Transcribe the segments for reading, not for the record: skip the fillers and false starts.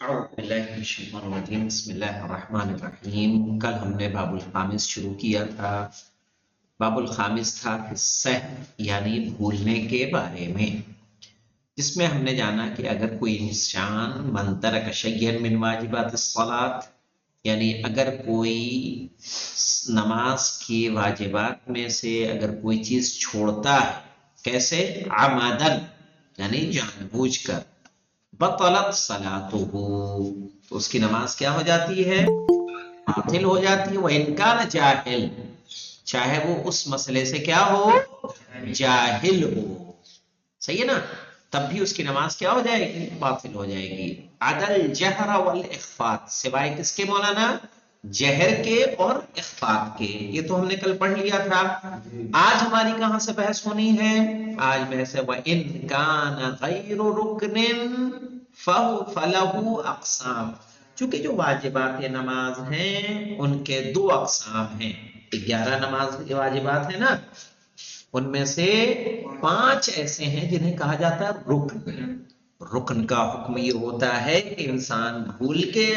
اعوذ باللہ من الشیطان الرجیم بسم اللہ الرحمن الرحیم۔ کل ہم نے باب الخامس شروع کیا تھا۔ باب الخامس تھا السہو یعنی بھولنے کے بارے میں، جس میں ہم نے جانا کہ اگر کوئی انسان من ترک شیئا من واجبات الصلاۃ، یعنی اگر کوئی نماز کے واجبات میں سے اگر کوئی چیز چھوڑتا ہے، کیسے؟ عمدن یعنی جان بوجھ کر، بطلت صلاتہ تو اس کی نماز کیا ہو جاتی ہے؟ باطل ہو جاتی ہے۔ وَإِنْ كَانَ جاہل، چاہے وہ اس مسئلے سے کیا ہو؟ جاہل ہو، صحیح ہے نا؟ تب بھی اس کی نماز کیا ہو جائے گی؟ باطل ہو جائے گی۔ عدل جہر والاخفات، سوائے کس کے مولانا؟ جہر کے اور اخفات کے۔ یہ تو ہم نے کل پڑھ لیا تھا۔ آج ہماری کہاں سے بحث ہونی ہے؟ آج بحث ہے وَإِنْ كَانَ غَيْرُ رُكْنٍ فَلَهُ اقسام، چونکہ جو واجبات نماز ہیں ان کے دو اقسام ہیں۔ 11 نماز کے واجبات ہیں نا، ان میں سے 5 ایسے ہیں جنہیں کہا جاتا ہے رکن۔ رکن کا حکم یہ ہوتا ہے کہ انسان بھول کے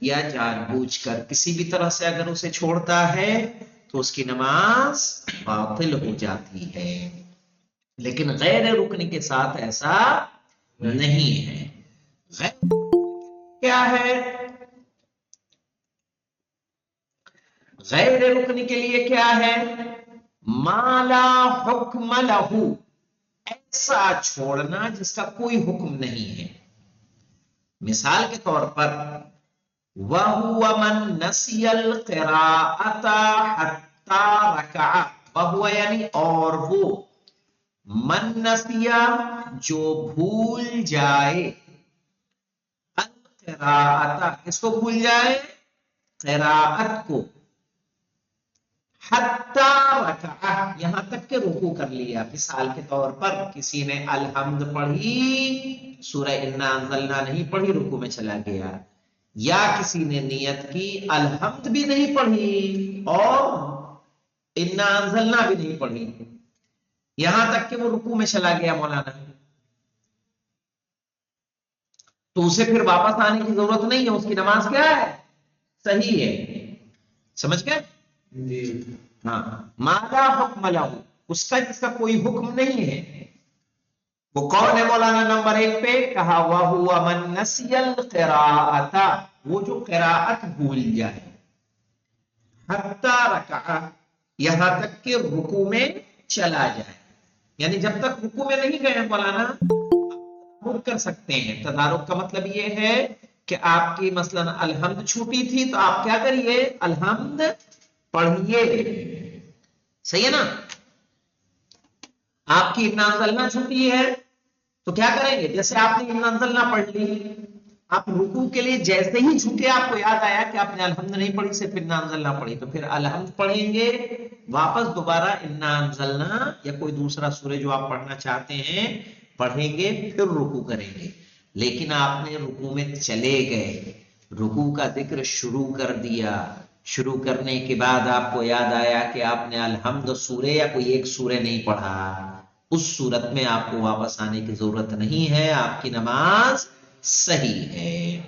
یا جان بوجھ کر کسی بھی طرح سے اگر اسے چھوڑتا ہے تو اس کی نماز باطل ہو جاتی ہے، لیکن غیر رکن کے ساتھ ایسا نہیں ہے۔ غیر کیا ہے؟ غیر رکن کے لیے کیا ہے؟ ما لا حکم لہو، ایسا چھوڑنا جس کا کوئی حکم نہیں ہے۔ مثال کے طور پر وَهُوَ مَن نَسِيَ الْقِرَاءَةَ حَتَّى رَكَعَ، وَهُوَ یعنی اور وہ، من نسیہ جو بھول جائے، القراءۃ کس کو بھول جائے؟ قراءت کو، حتی رکعہ یہاں تک کہ رکوع کر لیا۔ مثال کے طور پر کسی نے الحمد پڑھی، سورہ انا انزلنا نہیں پڑھی، رکوع میں چلا گیا، یا کسی نے نیت کی الحمد بھی نہیں پڑھی اور انا انزلنا بھی نہیں پڑھی، یہاں تک کہ وہ رکوع میں چلا گیا مولانا، تو اسے پھر واپس آنے کی ضرورت نہیں ہے، اس کی نماز کیا ہے؟ صحیح ہے۔ سمجھ گئے؟ ہاں، مالا حکم لہو، اس کا جس کا کوئی حکم نہیں ہے، وہ کون ہے مولانا؟ نمبر 1 پہ کہا وَهُوَ مَن نَسِيَ الْقِرَاءَةَ، وہ جو قراءت بھول جائے، حتی رکعہ یہاں تک کہ رکوع میں چلا جائے، یعنی جب تک رکوع میں نہیں گئے مولانا تدارک کر سکتے ہیں۔ تدارک کا مطلب یہ ہے کہ آپ کی مثلا الحمد چھوٹی تھی تو آپ کیا کریے؟ الحمد پڑھیے، صحیح ہے نا؟ آپ کی انا انزلنا چھوٹی ہے تو کیا کریں گے؟ جیسے آپ نے انا انزلنا پڑھ لی، آپ رکوع کے لیے جیسے ہی جھکے آپ کو یاد آیا کہ آپ نے الحمد نہیں پڑھی، صرف انا انزلنا پڑھی، تو پھر الحمد پڑھیں گے، واپس دوبارہ انا انزلنا یا کوئی دوسرا سورہ جو آپ پڑھنا چاہتے ہیں پڑھیں گے، پھر رکوع کریں گے۔ لیکن آپ نے رکوع میں چلے گئے، رکوع کا ذکر شروع کر دیا، شروع کرنے کے بعد آپ کو یاد آیا کہ آپ نے الحمد سورہ یا کوئی ایک سورہ نہیں پڑھا، اس صورت میں آپ کو واپس آنے کی ضرورت نہیں ہے، آپ کی نماز صحیح ہے۔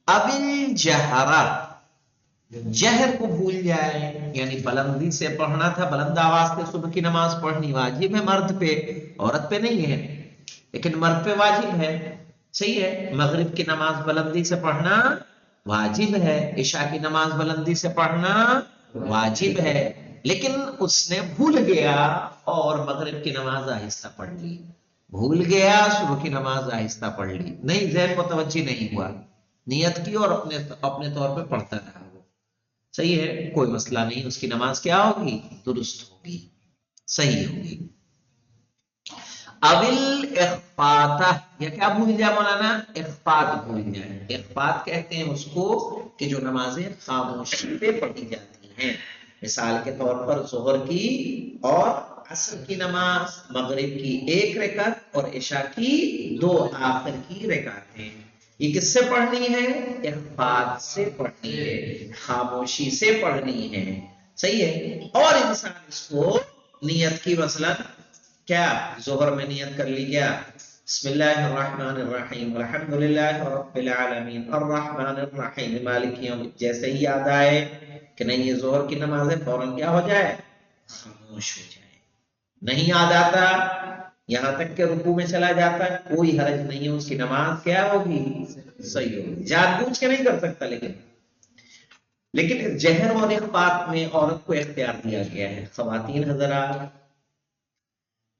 اب الجہرہ، جہر کو بھول جائے، یعنی بلندی سے پڑھنا تھا، بلند آواز سے صبح کی نماز پڑھنی واجب ہے مرد پہ، عورت پہ نہیں ہے، لیکن مرد پہ واجب ہے، صحیح ہے۔ مغرب کی نماز بلندی سے پڑھنا واجب ہے، عشاء کی نماز بلندی سے پڑھنا واجب ہے، لیکن اس نے بھول گیا اور مغرب کی نماز آہستہ پڑھ لی، بھول گیا صبح کی نماز آہستہ پڑھ لی، نہیں ذہن متوجہ نہیں ہوا، نیت کی اور اپنے طور پہ پڑھتا رہا، وہ صحیح ہے، کوئی مسئلہ نہیں، اس کی نماز کیا ہوگی؟ درست ہوگی، صحیح ہوگی۔ اول اخفات، یا کیا بھول جائے مولانا؟ اخفات بھول جائے۔ اخفات کہتے ہیں اس کو کہ جو نمازیں خاموشی پہ پڑھی جاتی ہیں، مثال کے طور پر ظہر کی اور عصر کی نماز، مغرب کی 1 رکعت اور عشاء کی 2 آخر کی رکعتیں، یہ کس سے پڑھنی ہے؟ اخفات سے پڑھنی ہے، خاموشی سے پڑھنی ہے، صحیح ہے۔ اور انسان اس کو نیت کی مثلا کیا ظہر میں نیت کر لی، کیا بسم اللہ الرحمن الرحیم الحمد للہ رب العالمین الرحمن الرحیم مالک یوم الدین، جیسے ہی یاد آئے کہ نہیں یہ ظہر کی نماز ہے فوراً کیا ہو جائے؟ خاموش ہو جائے۔ نہیں یاد آتا یہاں تک کہ رکوع میں چلا جاتا ہے، کوئی حرج نہیں ہے، اس کی نماز کیا ہوگی؟ صحیح ہوگی۔ جان بوجھ کے نہیں کر سکتا، لیکن جہر اور اخفاء میں عورت کو اختیار دیا گیا ہے۔ خواتین حضرات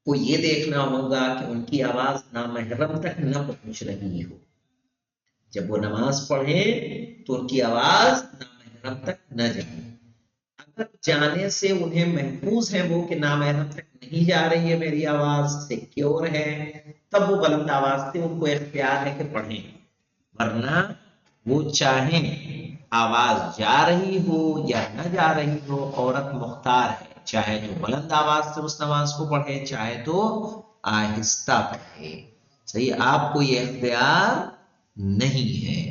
کو یہ دیکھنا ہوگا کہ ان کی آواز نامحرم تک نہ پہنچ رہی ہو۔ جب وہ نماز پڑھے تو ان کی آواز نامحرم تک نہ جائے۔ اگر جانے سے انہیں محفوظ ہے وہ کہ نامحرم تک نہیں جا رہی ہے میری آواز، سیکیور ہے، تب وہ بلند آواز سے ان کو اختیار ہے کہ پڑھیں، ورنہ وہ چاہیں آواز جا رہی ہو یا نہ جا رہی ہو، عورت مختار ہے، چاہے تو بلند آواز سے اس نماز کو پڑھے، چاہے تو آہستہ پڑھے۔ صحیح، آپ کو یہ اختیار نہیں ہے۔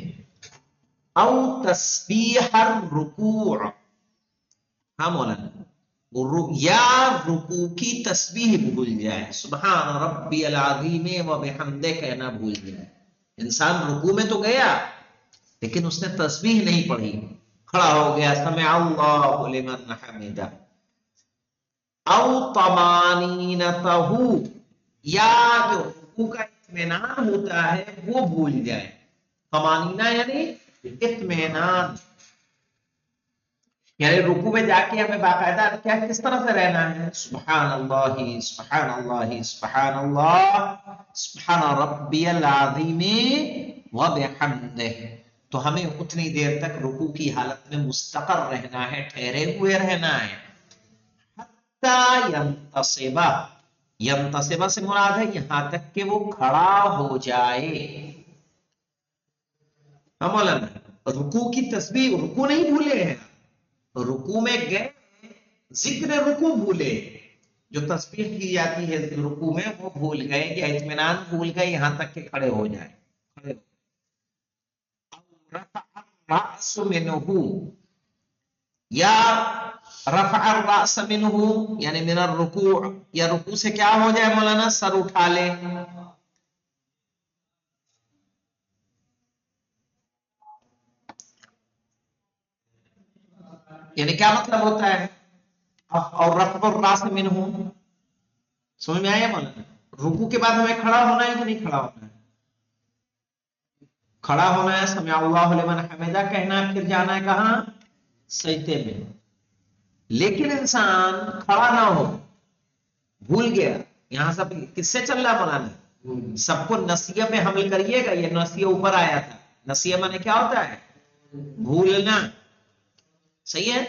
او تسبیح الرکوع، ہاں مولانا، یا رکوع کی تسبیح بھول جائے، سبحان ربی العظیم و بحمدہ کہنا بھول جائے۔ انسان رکوع میں تو گیا لیکن اس نے تسبیح نہیں پڑھی، کھڑا ہو گیا سمع اللہ لمن حمدہ۔ او طمانینتہ، یا جو رکوع کا اطمینان ہوتا ہے وہ بھول جائے۔ طمانینہ یعنی اطمینان، یعنی رکوع میں جا کے ہمیں باقاعدہ کیا کس طرح سے رہنا ہے؟ سبحان اللہ سبحان اللہ سبحان اللہ سبحان ربی العظیم و بحمدہ، تو ہمیں اتنی دیر تک رکوع کی حالت میں مستقر رہنا ہے، ٹھہرے ہوئے رہنا ہے۔ حتی ینتصبہ، ینتصبہ سے مراد ہے یہاں تک کہ وہ کھڑا ہو جائے۔ ہم مولانا رکوع کی تسبیح، رکوع نہیں بھولے ہیں، رکوع میں گئے ذکر رکوع بھولے، جو تسبیح کی جاتی ہے رکوع میں وہ بھول گئے یا اطمینان بھول گئے یہاں تک کہ کھڑے ہو جائیں۔ رفع الرأس منہ، یا رفع الرأس منہ یعنی من الرکوع، یا رکوع سے کیا ہو جائے مولانا؟ سر اٹھا لے۔ یعنی کیا مطلب ہوتا ہے؟ اور رفع الراس منہ، سمجھ میں آیا مولانا؟ رکوع کے بعد ہمیں کھڑا ہونا ہے کہ نہیں کھڑا ہونا ہے؟ کھڑا ہونا ہے، سمع اللہ لمن حمدہ کہنا ہے، پھر جانا ہے کہاں؟ سجدے میں۔ لیکن انسان کھڑا نہ ہو، بھول گیا، یہاں سب کس سے چل رہا مولانا؟ سب کو نسیہ پہ حمل کریے گا، یہ نسیہ اوپر آیا تھا، نسیہ مانے کیا ہوتا ہے؟ بھولنا، صحیح ہے؟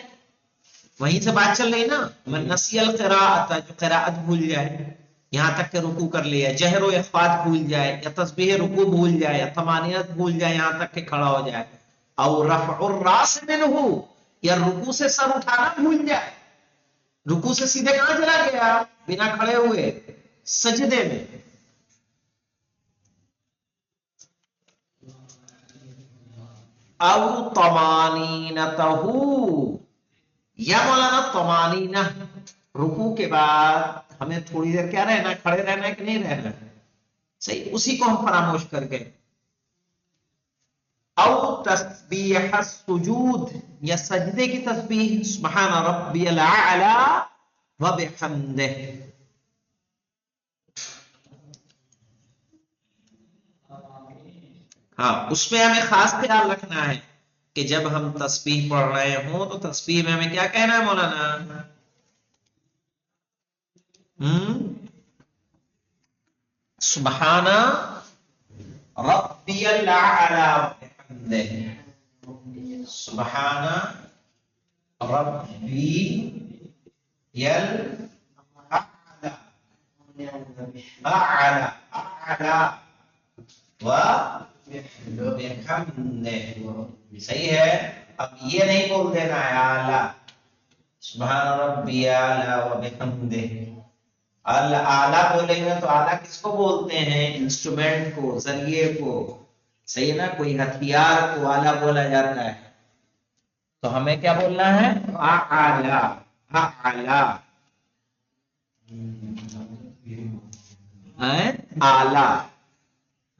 وہیں سے بات چل رہی نا، من نسی القراءۃ، جو قراءت بھول جائے یہاں تک کہ رکوع کر لیا، جہر و اخفاء بھول جائے، یا تسبیح رکوع بھول جائے، یا طمانینت بھول جائے یہاں تک کہ کھڑا ہو جائے، او رفع الراس منہ، یا رکوع سے سر اٹھانا بھول جائے، رکوع سے سیدھے کہاں چلا گیا بنا کھڑے ہوئے؟ سجدے میں۔ او طمانینتہ، یا مولانا طمانینہ، رکوع کے بعد ہمیں تھوڑی دیر کیا رہنا ہے؟ کھڑے رہنا ہے کہ نہیں رہنا ہے؟ صحیح، اسی کو ہم فراموش کر گئے۔ او تسبیح السجود، یا سجدے کی تسبیح، سبحان ربی الاعلی و بحمدہ۔ ہاں، اس میں ہمیں خاص خیال رکھنا ہے کہ جب ہم تسبیح پڑھ رہے ہوں تو تسبیح میں ہمیں کیا کہنا ہے مولانا؟ سبحان ربی الاعلی و بحمدہ، سبحان ربی الاعلی، اعلی اعلی و بحمدہ، صحیح ہے؟ اب یہ نہیں بول دینا ہے اعلی، سبحان ربی اعلی و بحمدہ، اعلیٰ بولیں گے تو اعلیٰ کس کو بولتے ہیں؟ انسٹرومنٹ کو، ذریعے کو، صحیح نا؟ کوئی ہتھیار کو اعلیٰ بولا جاتا ہے، تو ہمیں کیا بولنا ہے؟ اعلیٰ، اعلیٰ، اعلیٰ،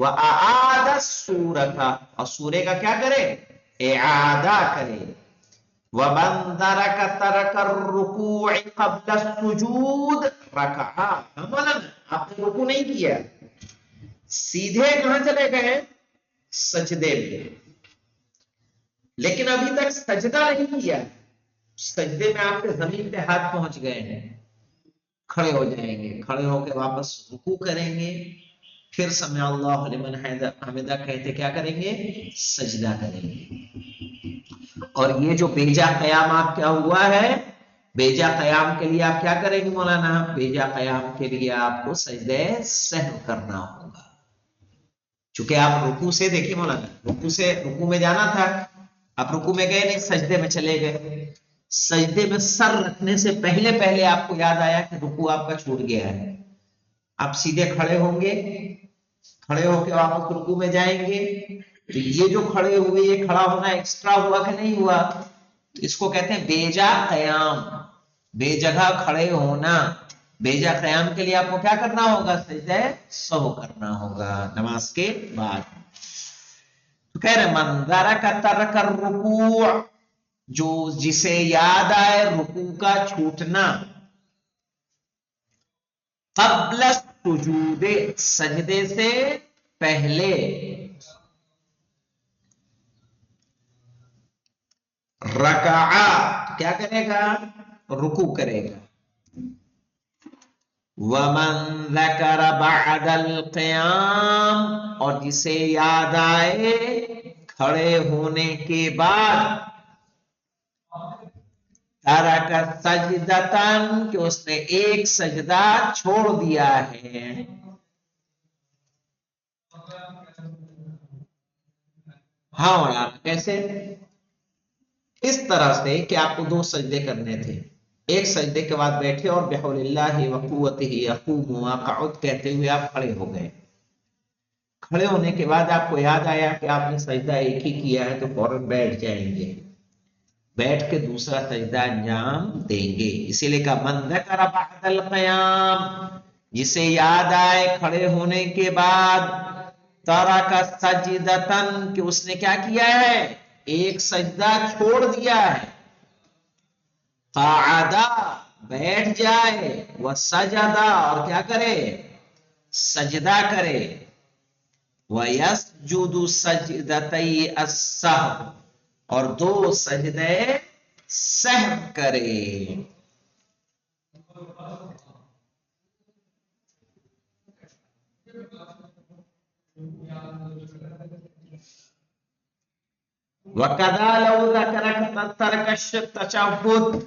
وَأَعَادَ السُّورَةَ اور سورے کا کیا کرے؟ اعادہ کرے. وَمَنْ تَرَكَ الرُّكُوعِ قَبْلَ السُّجُودِ رَكَعَ. آپ نے رکوع نہیں کیا، سیدھے کہاں چلے گئے؟ سجدے میں. لیکن ابھی تک سجدہ نہیں کیا. سجدے میں آپ کے زمین پہ ہاتھ پہنچ گئے ہیں، کھڑے ہو جائیں گے، کھڑے ہو کے واپس رکوع کریں گے، پھر سمع اللہ لمن حمدہ کہتے کیا کریں گے؟ سجدہ کریں گے. اور یہ جو بیجا قیام آپ کیا ہوا ہے، بیجا قیام کے لیے آپ کیا کریں گے مولانا؟ بیجا قیام کے لیے آپ کو سجدہ سہو کرنا ہوگا. چونکہ آپ رکوع سے دیکھیں مولانا، رکوع میں جانا تھا، آپ رکوع میں گئے نہیں، سجدے میں چلے گئے. سجدے میں سر رکھنے سے پہلے آپ کو یاد آیا کہ رکوع آپ کا چھوٹ گیا ہے. آپ سیدھے کھڑے ہوں گے، کھڑے ہو کے واپس رکوع میں جائیں گے. تو یہ جو کھڑے ہوئے، یہ کھڑا ہونا ایکسٹرا ہوا کہ نہیں ہوا؟ تو اس کو کہتے ہیں بیجا قیام، بے جگہ کھڑے ہونا. بیجا قیام کے لیے آپ کو کیا کرنا ہوگا؟ سجدہ سہو کرنا ہوگا نماز کے بعد. تو کہہ رہے من ترک الرکوع، جو جسے یاد آئے رکوع کا چھوٹنا، قبل السجود، سجدے سے پہلے، رکعہ کیا کرے گا؟ رکوع کرے گا. وَمَنْ ذَكَرَ بَعْدَ الْقِيَامِ، اور جسے یاد آئے کھڑے ہونے کے بعد، تَرَكَ سَجْدَةً، کہ اس نے ایک سجدہ چھوڑ دیا ہے. ہاں مولانا کیسے؟ اس طرح سے کہ آپ کو 2 سجدے کرنے تھے، ایک سجدے کے بعد بیٹھے اور بحول اللہ وقوتہ اقوم واقعد کہتے ہوئے آپ کھڑے ہو گئے. کھڑے ہونے کے بعد آپ کو یاد آیا کہ آپ نے سجدہ ایک ہی کیا ہے، تو فوراً بیٹھ جائیں گے، بیٹھ کے دوسرا سجدہ انجام دیں گے. اسی لیے کہا من ذکر بعد القیام، جسے یاد آئے کھڑے ہونے کے بعد، ترک سجدتن، کہ اس نے کیا کیا ہے؟ ایک سجدہ چھوڑ دیا ہے. قعدا، بیٹھ جائے، وسجدا، اور کیا کرے؟ سجدہ کرے. وَيَسْجُدُ سَجْدَتَيْ السَّهْوِ، اور 2 سجدے سہو کرے. وَكَذَا لَوْ ذَكَرَ تَرْكَ التَّشَهُّدِ،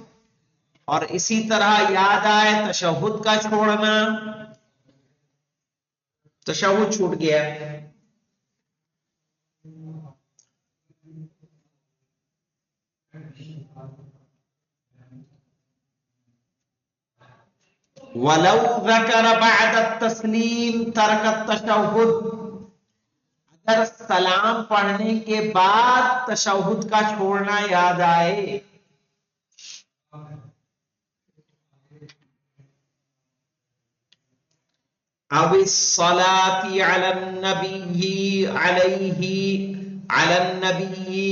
اور اسی طرح یاد آئے تشہد کا چھوڑنا، تشہد چھوٹ گیا. وَلَوْ ذَكَرَ بَعْدَ التَّسْلِيمِ تَرْكَ التَّشَهُّدِ، اگر سلام پڑھنے کے بعد تشہد کا چھوڑنا یاد آئے، او الصلاة علی النبی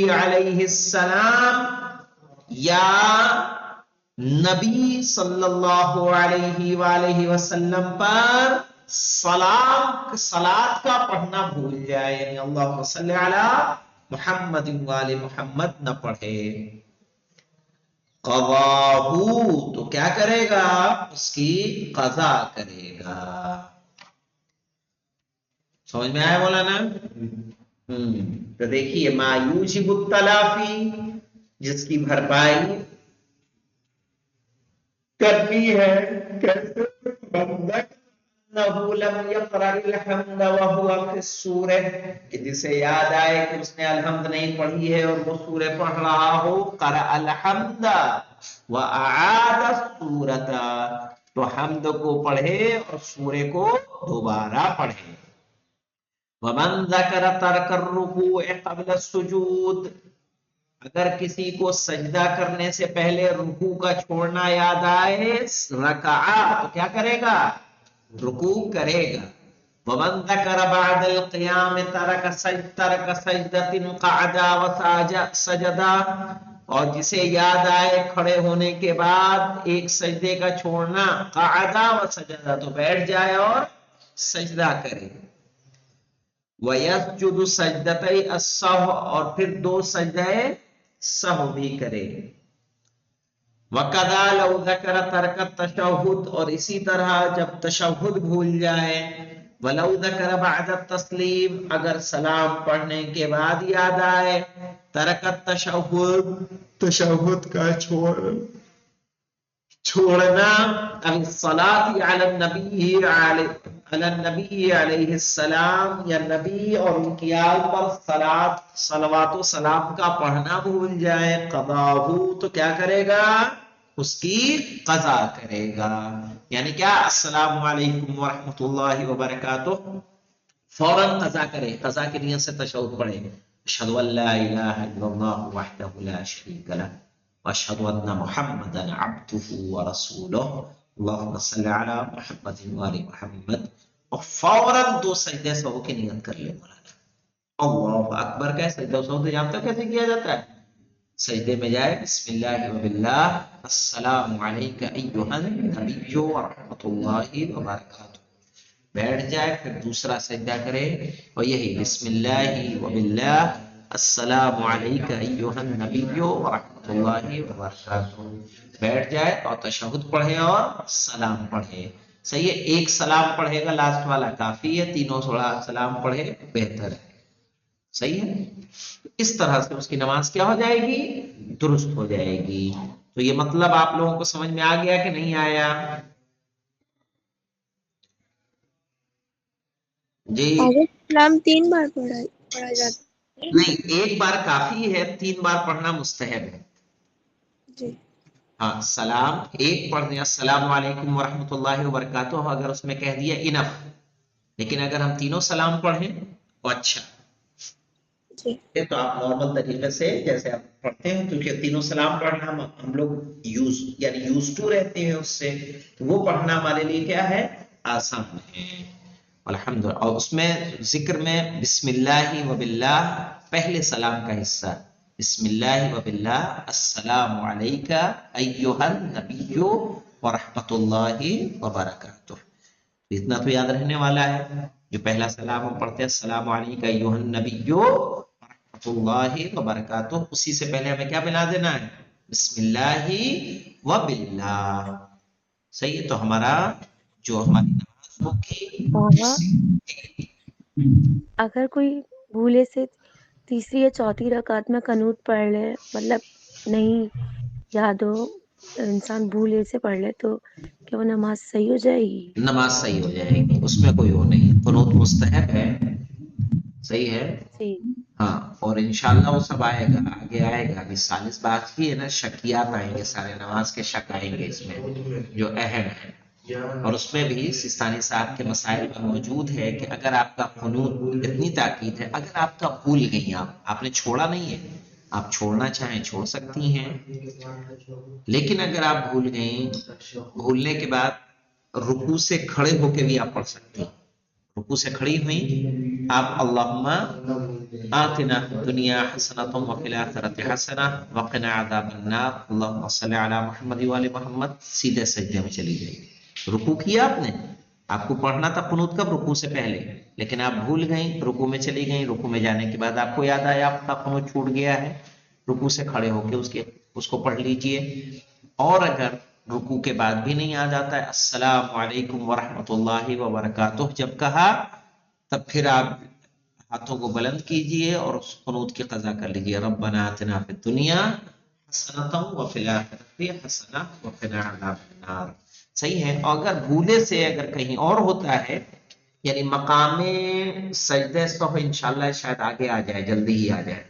علیہ السلام، یا نبی صلی اللہ علیہ وآلہ وسلم پر صلاۃ کا پڑھنا بھول جائے، یعنی اللہم صلی علی محمد وآل محمد نہ پڑھے. قضاہو، تو کیا کرے گا؟ اس کی قضا کرے گا. سمجھ میں آیا مولانا؟ تو دیکھیے ما یوجب التلافی، جس کی بھرپائی کرنی ہے. کیسے؟ انه لم يقرأ الحمد وهو في السورة، کہ جسے یاد آئے کہ اس نے الحمد نہیں پڑھی ہے اور وہ سورہ پڑھ رہا ہو. قرأ الحمد وأعاد السورة، تو حمد کو پڑھے اور سورہ کو دوبارہ پڑھے. ومن ذکر ترک الرکوع قبل السجود، اگر کسی کو سجدہ کرنے سے پہلے رکوع کا چھوڑنا یاد آئے، رکعہ، تو کیا کرے گا؟ رکوع کرے گا. ومن ذکر بعد القیام ترک سجدۃ قعدا وسجدا، اور جسے یاد آئے کھڑے ہونے کے بعد ایک سجدے کا چھوڑنا، قعدا وسجدا تو بیٹھ جائے اور سجدہ کرے، وَيَسْجُدُ سَجْدَتَيْ السَّهْوِ اور پھر 2 سجدے سہو بھی کرے، وَقَذَا لَوْ ذَكَرَ تَرْكَ التَّشَهُّدِ اور اسی طرح جب تشہد بھول جائے، وَلَوْ ذَكَرَ بَعْدَ التَّسْلِيمِ اگر سلام پڑھنے کے بعد یاد آئے، تَرْكَ التَّشَهُّدِ تشہد کا چھوڑنا، الصلاة علی النبی علیہ السلام یا نبی اور ان کی آل پر صلوات و سلام کا پڑھنا بھول جائے، قضاہ تو کیا کرے گا؟ اس کی قضا کرے گا، یعنی کیا؟ السلام علیکم ورحمۃ اللہ وبرکاتہ فوراً قضا کرے، قضا کی نیت سے تشہد پڑھے، اشہد ان لا الہ الا اللہ وحدہ لا شریک لہ واشهد ان محمدا عبده ورسوله اللهم صل على محمد وآل محمد، اور فوراً 2 سجدے سہو کی نیت کر لے مولانا۔ اللہ اکبر کا سجدہ سہو تو جانتا کیسے کیا جاتا ہے؟ سجدے میں جائے، بسم اللہ وباللہ، السلام علیک ایھا النبی ورحمۃ اللہ وبرکاتہ، بیٹھ جائے، پھر دوسرا سجدہ کرے اور یہی بسم اللہ وباللہ السلام علیک ایھا النبی ورحمۃ اللہ وبرکاتہ، بیٹھ جائے اور تشہد پڑھے اور سلام پڑھے۔ صحیح ہے، ایک سلام پڑھے گا لاسٹ والا کافی ہے، تینوں سلام پڑھے بہتر ہے۔ صحیح ہے، اس طرح سے اس کی نماز کیا ہو جائے گی؟ درست ہو جائے گی۔ تو یہ مطلب آپ لوگوں کو سمجھ میں آ گیا کہ نہیں آیا؟ جی سلام 3 بار پڑھا جاتا ہے؟ نہیں، ایک بار کافی ہے، 3 بار پڑھنا مستحب ہے۔ جی ہاں، سلام ایک پڑھنے، السلام علیکم ورحمۃ اللہ وبرکاتہ اگر اس میں کہہ دیا انف، لیکن اگر ہم تینوں سلام پڑھیں تو اچھا، جی تو آپ نارمل طریقے سے جیسے آپ پڑھتے ہیں، کیونکہ تینوں سلام پڑھنا ہم لوگ یوز ٹو رہتے ہیں اس سے، تو وہ پڑھنا ہمارے لیے کیا ہے؟ آسان ہے۔ الحمد، اور اس میں ذکر میں بسم اللہ وباللہ پہلے سلام کا حصہ، بسم اللہ وباللہ السلام علیک ایھا النبی ورحمۃ اللہ وبرکاتہ، اتنا تو یاد رہنے والا ہے۔ جو پہلا سلام ہم پڑھتے ہیں السلام علیک ایھا النبی ورحمۃ اللہ وبرکاتہ، اسی سے پہلے ہمیں کیا بنا دینا ہے؟ بسم اللہ وباللہ۔ صحیح ہے، تو ہمارا جو ہماری نماز ہوگی، اگر کوئی بھولے سے تیسری یا چوتھی رکعت میں قنوت پڑھ لے، مطلب نہیں یاد ہو، انسان بھولے سے پڑھ لے، تو کیا وہ نماز صحیح ہو جائے گی؟ نماز صحیح ہو جائے گی، اس میں کوئی وہ نہیں، قنوت مستحب ہے۔ صحیح ہے، جی ہاں، اور انشاءاللہ وہ سب آئے گا، آگے آئے گا۔ ابھی سالس بات کی ہے نا، شکیات آئیں گے، سارے نماز کے شک آئیں گے اس میں جو اہم ہے، اور اس میں بھی سستانی صاحب کے مسائل میں موجود ہے کہ اگر آپ کا قنوت، اتنی تاکید ہے، اگر آپ کا بھول گئی، آپ نے چھوڑا نہیں ہے، آپ چھوڑنا چاہیں چھوڑ سکتی ہیں، لیکن اگر آپ بھول گئیں، بھولنے کے بعد رکوع سے کھڑے ہو کے بھی آپ پڑھ سکتے ہیں، رکوع سے کھڑی ہوئی آپ اللہم آتنا فی الدنیا حسنۃ وفی الآخرۃ حسنہ وقنا عذاب النار اللہم صلی علی محمد وآل محمد، سیدھے سجدے میں چلی گئی۔ رکوع کیا آپ نے، آپ کو پڑھنا تھا قنوت کب؟ رکوع سے پہلے، لیکن آپ بھول گئیں، رکوع میں چلی گئیں، رکوع میں جانے کے بعد آپ کو یاد آیا آپ کا قنوت چھوٹ گیا ہے، رکوع سے کھڑے ہو کے اس کو پڑھ لیجئے۔ اور اگر رکوع کے بعد بھی نہیں یاد آتا ہے السلام علیکم ورحمۃ اللہ وبرکاتہ جب کہا، تب پھر آپ ہاتھوں کو بلند کیجئے اور اس قنوت کی قضا کر لیجئے، ربنا آتنا فی الدنیا حسنۃ وفی الآخرۃ حسنہ وقنا عذاب النار۔ صحیح ہے، اور اگر بھولے سے اگر کہیں اور ہوتا ہے، یعنی مقام سجدہ سہو انشاءاللہ شاید آگے آ جائے، جلدی ہی آ جائے،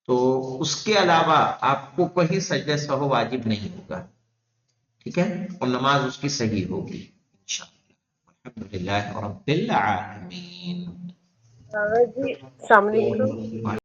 تو اس کے علاوہ آپ کو کوئی سجدہ سہو واجب نہیں ہوگا، ٹھیک ہے، اور نماز اس کی صحیح ہوگی انشاءاللہ۔ الحمدللہ رب العالمین۔ جی السلام علیکم۔